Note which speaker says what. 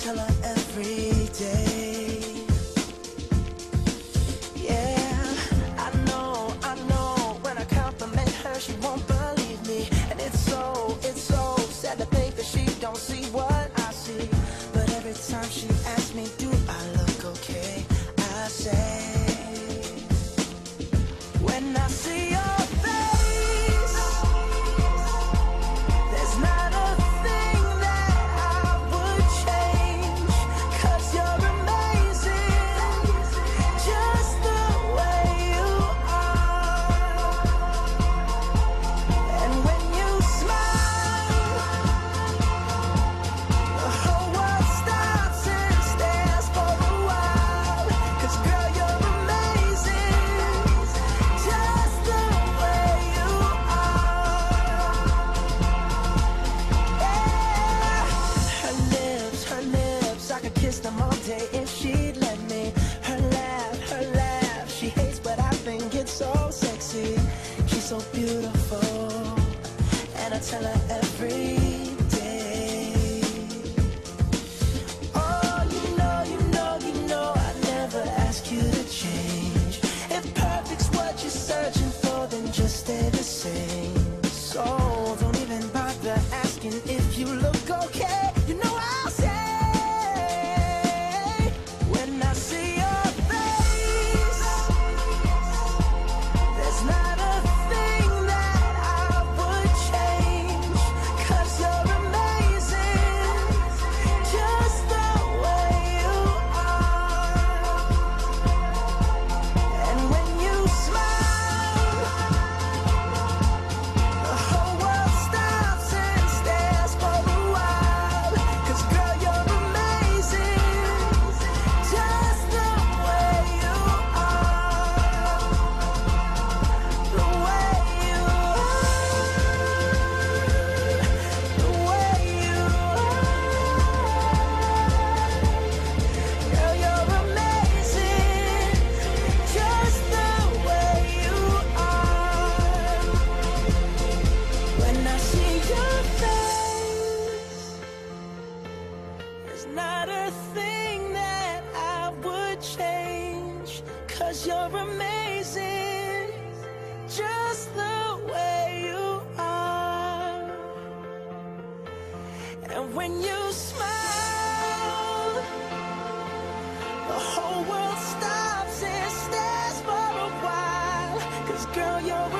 Speaker 1: tell her every day. Yeah, I know, when I compliment her, she won't believe me. And it's so sad to think that she don't see what I see. But every time she asks me, do I look okay? I say, when I see your face, there's not a thing that I would change. 'Cause you're amazing, just the way you are. And when you smile, the whole world stops and stares for a while. 'Cause girl, you're amazing, just the way you are. Yeah. Her lips, I could kiss them all day if she'd let me. Her laugh, she hates, but I think it's so sexy. She's so beautiful, and I tell her every day. Oh, you know, I never ask you to change. If perfect's what you're searching for, then just stay the same. So don't even bother asking if you look okay. You know I'll say, when I see your face, there's not a thing that I would change. 'Cause you're amazing, just the way you are. And when you smile, the whole world stops and stares for a while. 'Cause girl, you're amazing, just the way you are. The way you are. The way you are. Girl, you're amazing, just the way you are. When I see your face, there's not a thing that I would change. 'Cause you're amazing, just the way you are. And when you smile, the whole world stops and stares for a while. 'Cause girl, you're